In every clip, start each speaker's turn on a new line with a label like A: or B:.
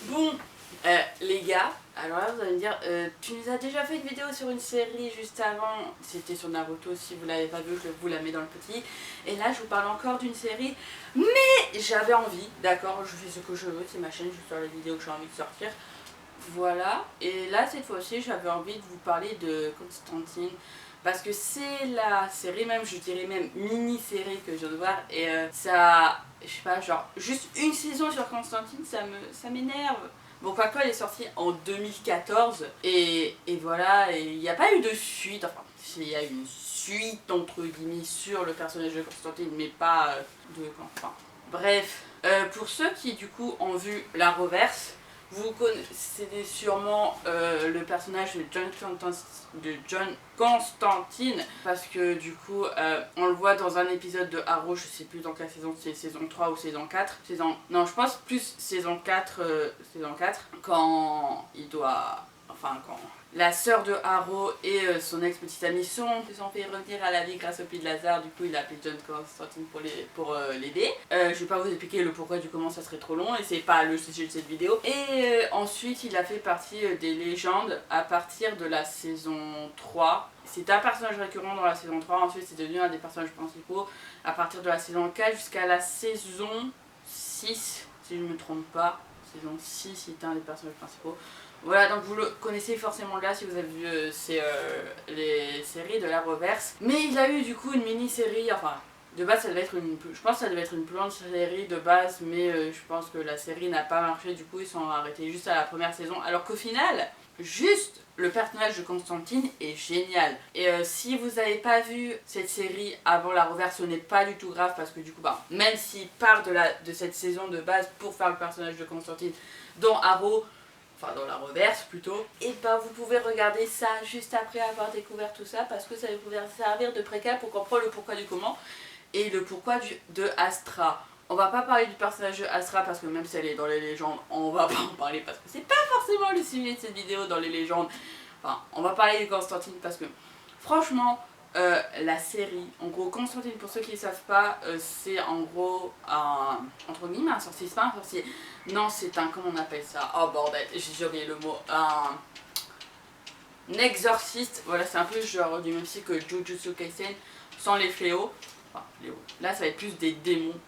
A: Bon, les gars, alors là vous allez me dire, tu nous as déjà fait une vidéo sur une série juste avant, c'était sur Naruto, si vous l'avez pas vu, je vous la mets dans le petit. Et là je vous parle encore d'une série, mais j'avais envie, d'accord, je fais ce que je veux, c'est ma chaîne, je sors les vidéos que j'ai envie de sortir. Voilà, et là cette fois-ci j'avais envie de vous parler de Constantine. Parce que c'est la série même, je dirais même mini-série que je viens de voir. Et ça, je sais pas, genre juste une saison sur Constantine, ça m'énerve. Bon, quoique elle est sortie en 2014. Et voilà, il n'y a pas eu de suite. Enfin, il y a eu une suite entre guillemets sur le personnage de Constantine, mais pas de... Enfin, bref. Pour ceux qui du coup ont vu la reverse, vous connaissez sûrement le personnage de John Constantine parce que du coup on le voit dans un épisode de Arrow, je sais plus dans quelle saison, c'est saison 3 ou saison 4. Non, je pense plus saison 4, quand il doit... Enfin, quand la sœur de Harrow et son ex-petite amie se sont fait revenir à la vie grâce au puits de Lazare. Du coup, il a appelé John Constantine pour l'aider. Je vais pas vous expliquer le pourquoi du comment, ça serait trop long et c'est pas le sujet de cette vidéo. Et ensuite, il a fait partie des légendes à partir de la saison 3. C'est un personnage récurrent dans la saison 3. Ensuite, c'est devenu un des personnages principaux à partir de la saison 4 jusqu'à la saison 6, si je ne me trompe pas. Saison 6, il était un des personnages principaux. Voilà, donc vous le connaissez forcément là si vous avez vu les séries de la reverse. Mais il a eu du coup une mini-série, enfin de base ça devait être je pense que ça devait être une plus longue série de base, mais je pense que la série n'a pas marché, du coup ils sont arrêtés juste à la première saison. Alors qu'au final, juste le personnage de Constantine est génial. Et si vous n'avez pas vu cette série avant la reverse, ce n'est pas du tout grave parce que du coup, même s'il part de cette saison de base pour faire le personnage de Constantine dans Arrow, enfin dans la reverse plutôt, et vous pouvez regarder ça juste après avoir découvert tout ça parce que ça va vous servir de préquel pour comprendre le pourquoi du comment et le pourquoi de Astra. On va pas parler du personnage de Astra parce que même si elle est dans les légendes, on va pas en parler parce que c'est pas forcément le sujet de cette vidéo dans les légendes. Enfin, on va parler de Constantine parce que franchement, la série, en gros, Constantine, pour ceux qui ne savent pas, c'est en gros un, entre guillemets, un sorcier, c'est pas un sorcier, non, c'est un, comment on appelle ça, oh bordel, j'ai oublié le mot, un exorciste, voilà, c'est un peu genre du même style que Jujutsu Kaisen, sans les fléaux, enfin, fléaux, là ça va être plus des démons,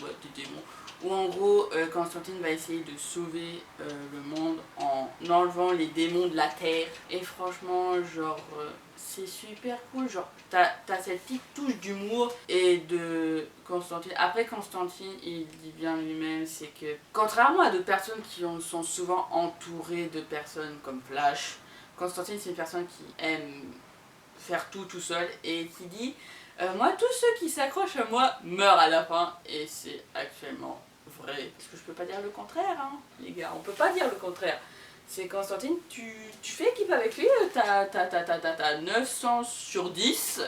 A: ouais, des démons, où en gros, Constantine va essayer de sauver le monde en enlevant les démons de la terre, et franchement, genre... c'est super cool, genre t'as cette petite touche d'humour et de Constantine. Après Constantine, il dit bien lui-même, c'est que contrairement à d'autres personnes qui sont souvent entourées de personnes comme Flash, Constantine c'est une personne qui aime faire tout seul et qui dit moi tous ceux qui s'accrochent à moi meurent à la fin, et c'est actuellement vrai. Parce que je peux pas dire le contraire, hein, les gars, on peut pas dire le contraire. C'est Constantine, tu fais équipe avec lui, t'as 900 sur 10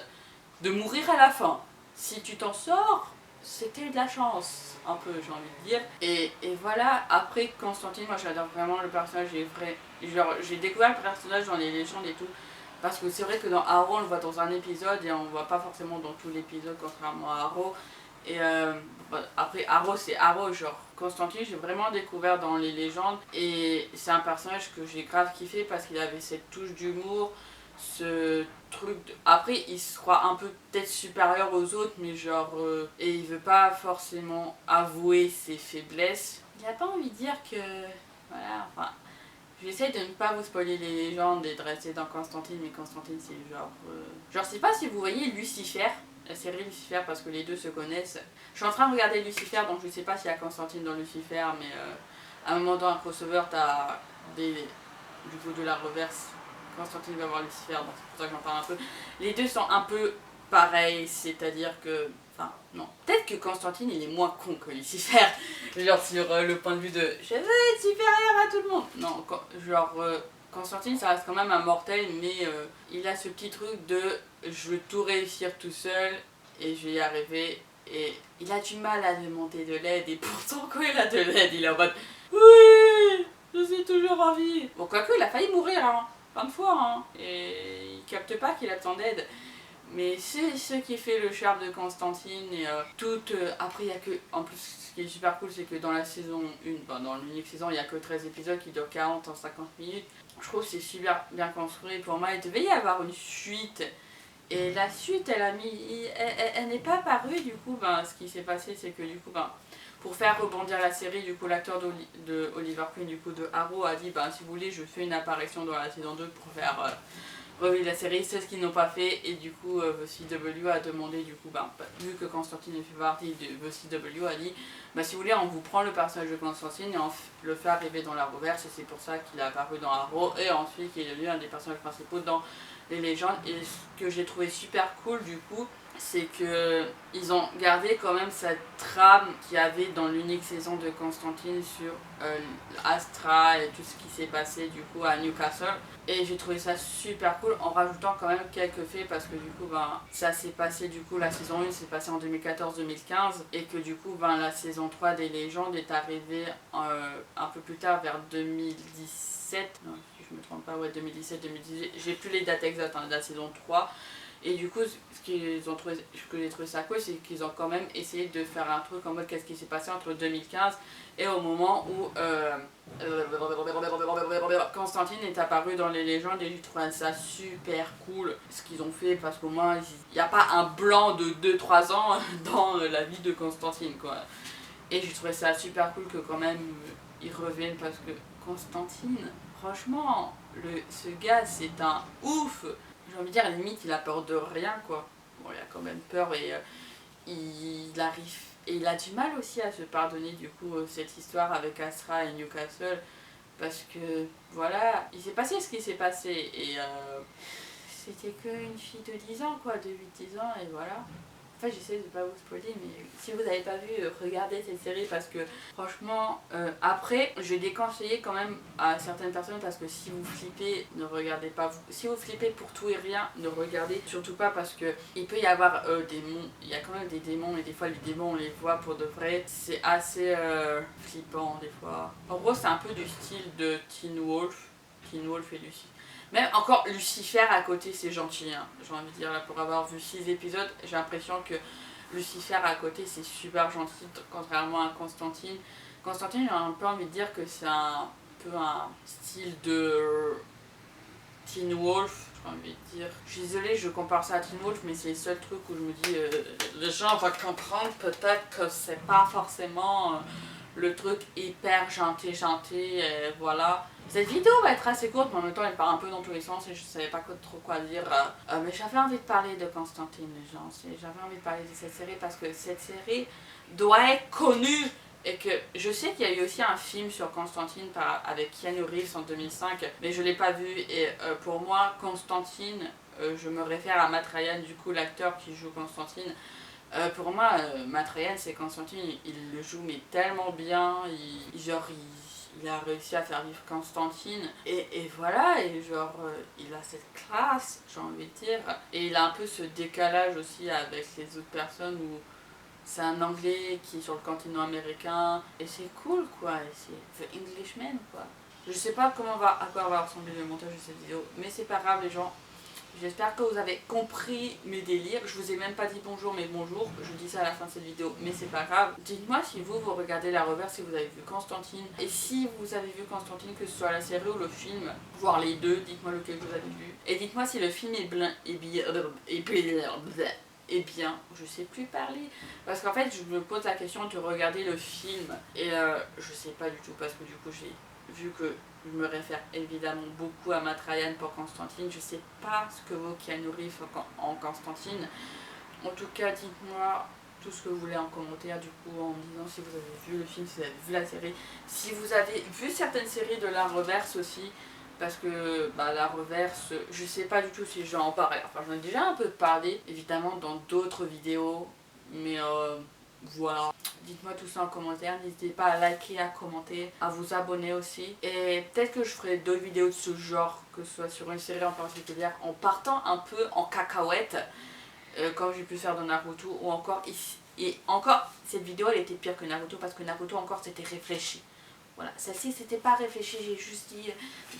A: de mourir à la fin. Si tu t'en sors, c'était de la chance, un peu j'ai envie de dire. Et voilà, après Constantine, moi j'adore vraiment le personnage, j'ai découvert le personnage dans les légendes et tout. Parce que c'est vrai que dans Arrow on le voit dans un épisode et on le voit pas forcément dans tout l'épisode contrairement à Arrow. Et après Arrow c'est Arrow, genre Constantine j'ai vraiment découvert dans les légendes et c'est un personnage que j'ai grave kiffé parce qu'il avait cette touche d'humour, ce truc après il se croit un peu peut-être supérieur aux autres mais genre et il veut pas forcément avouer ses faiblesses. Il a pas envie de dire que voilà, enfin j'essaie de ne pas vous spoiler les légendes et de rester dans Constantine, mais Constantine c'est genre... Genre je sais pas si vous voyez Lucifer, la série Lucifer, parce que les deux se connaissent. Je suis en train de regarder Lucifer, donc je sais pas s'il y a Constantine dans Lucifer, mais à un moment dans un crossover, t'as du coup de la reverse. Constantine va voir Lucifer, donc c'est pour ça que j'en parle un peu. Les deux sont un peu pareils, c'est-à-dire que... Enfin, non. Peut-être que Constantine, il est moins con que Lucifer. Genre sur le point de vue de je veux être supérieur à tout le monde. Non, genre Constantine, ça reste quand même un mortel, mais il a ce petit truc de je veux tout réussir tout seul et je vais y arriver. Et il a du mal à demander de l'aide, et pourtant quand il a de l'aide, il est en mode oui, je suis toujours en vie. Bon, quoique, il a failli mourir, hein, plein de fois, hein, et il capte pas qu'il a besoin d'aide. Mais c'est ce qui fait le charme de Constantine et après il y a que, en plus ce qui est super cool c'est que dans la saison 1, enfin, dans l'unique saison il y a que 13 épisodes qui durent 40 en 50 minutes. Je trouve que c'est super bien construit, pour moi il devait y avoir une suite. Et la suite, elle n'est pas apparue, du coup, ce qui s'est passé, c'est que du coup, pour faire rebondir la série, du coup, l'acteur de Oliver Queen, du coup, de Arrow, a dit, si vous voulez, je fais une apparition dans la saison 2 pour faire revivre la série. C'est ce qu'ils n'ont pas fait, et du coup, The CW a demandé, du coup, vu que Constantine fait partie de The CW, a dit, si vous voulez, on vous prend le personnage de Constantine et on le fait arriver dans la reverse, et c'est pour ça qu'il a apparu dans Arrow, et ensuite qu'il est devenu un des personnages principaux dans les légendes. Et ce que j'ai trouvé super cool du coup, c'est que ils ont gardé quand même cette trame qu'il y avait dans l'unique saison de Constantine sur Astra et tout ce qui s'est passé du coup à Newcastle. Et j'ai trouvé ça super cool en rajoutant quand même quelques faits parce que du coup ça s'est passé du coup la saison 1 s'est passée en 2014-2015 et que du coup la saison 3 des légendes est arrivée un peu plus tard vers 2017. Non, si je me trompe pas, ouais 2017-2018. J'ai plus les dates exactes de la saison 3. Et du coup, ce que j'ai trouvé ça cool, c'est qu'ils ont quand même essayé de faire un truc en mode qu'est-ce qui s'est passé entre 2015 et au moment où Constantine est apparu dans les légendes. Et j'ai trouvé ça super cool ce qu'ils ont fait parce qu'au moins il n'y a pas un blanc de 2-3 ans dans la vie de Constantine quoi. Et j'ai trouvé ça super cool que quand même ils reviennent parce que Constantine, franchement, ce gars c'est un ouf. J'ai envie de dire, limite, il a peur de rien, quoi. Bon, il a quand même peur et il arrive. Et il a du mal aussi à se pardonner, du coup, cette histoire avec Astra et Newcastle. Parce que, voilà, il s'est passé ce qui s'est passé. Et c'était qu'une fille de 10 ans, quoi, de 8-10 ans, et voilà. Enfin, j'essaie de pas vous spoiler, mais si vous n'avez pas vu, regardez cette série parce que franchement, après, je déconseille quand même à certaines personnes parce que si vous flippez, ne regardez pas. Si vous flippez pour tout et rien, ne regardez surtout pas parce que il peut y avoir il y a quand même des démons et des fois les démons on les voit pour de vrai. C'est assez flippant des fois. En gros, c'est un peu du style de Teen Wolf et Lucy. Même encore Lucifer à côté, c'est gentil, hein. J'ai envie de dire, là, pour avoir vu 6 épisodes, j'ai l'impression que Lucifer à côté, c'est super gentil, contrairement à Constantine. Constantine, j'ai un peu envie de dire que c'est un peu un style de Teen Wolf, j'ai envie de dire. Je suis désolée, je compare ça à Teen Wolf, mais c'est le seul truc où je me dis, les gens vont comprendre peut-être que c'est pas forcément le truc hyper gentil, voilà. Cette vidéo va être assez courte, mais en même temps elle part un peu dans tous les sens et je savais pas trop quoi dire. Mais j'avais envie de parler de Constantine, les gens. J'avais envie de parler de cette série parce que cette série doit être connue. Et que je sais qu'il y a eu aussi un film sur Constantine avec Keanu Reeves en 2005, mais je l'ai pas vu. Et pour moi, Constantine, je me réfère à Matt Ryan, du coup l'acteur qui joue Constantine. Pour moi, Matt Ryan, c'est Constantine, il le joue mais tellement bien, il a réussi à faire vivre Constantine, et voilà, et genre, il a cette classe, j'ai envie de dire, et il a un peu ce décalage aussi avec les autres personnes où c'est un anglais qui est sur le continent américain, et c'est cool quoi, et c'est The Englishman quoi. Je sais pas à quoi va ressembler le montage de cette vidéo, mais c'est pas grave les gens. J'espère que vous avez compris mes délires. Je vous ai même pas dit bonjour, mais bonjour. Je dis ça à la fin de cette vidéo, mais c'est pas grave. Dites-moi si vous regardez la reverse, si vous avez vu Constantine. Et si vous avez vu Constantine, que ce soit la série ou le film, voire les deux, dites-moi lequel vous avez vu. Et dites-moi si le film est bien, je sais plus parler. Parce qu'en fait, je me pose la question de regarder le film. Et je sais pas du tout, parce que du coup, j'ai vu que je me réfère évidemment beaucoup à Matt Ryan pour Constantine. Je sais pas ce que vaut Keanu Reeves en Constantine. En tout cas, dites-moi tout ce que vous voulez en commentaire, du coup, en me disant si vous avez vu le film, si vous avez vu la série, si vous avez vu certaines séries de la reverse aussi. Parce que la reverse, je sais pas du tout si j'en parle. Enfin, j'en ai déjà un peu parlé, évidemment, dans d'autres vidéos. Mais voilà. Dites-moi tout ça en commentaire, n'hésitez pas à liker, à commenter, à vous abonner aussi. Et peut-être que je ferai d'autres vidéos de ce genre, que ce soit sur une série en particulier, en partant un peu en cacahuète, comme j'ai pu faire dans Naruto, ou encore ici. Et encore, cette vidéo elle était pire que Naruto, parce que Naruto encore c'était réfléchi. Voilà, celle-ci c'était pas réfléchi, j'ai juste dit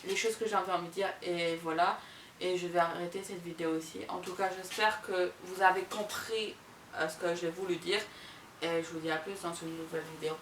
A: les choses que j'ai envie de dire, et voilà. Et je vais arrêter cette vidéo aussi. En tout cas, j'espère que vous avez compris ce que j'ai voulu dire. Et je vous dis à plus dans une nouvelle vidéo.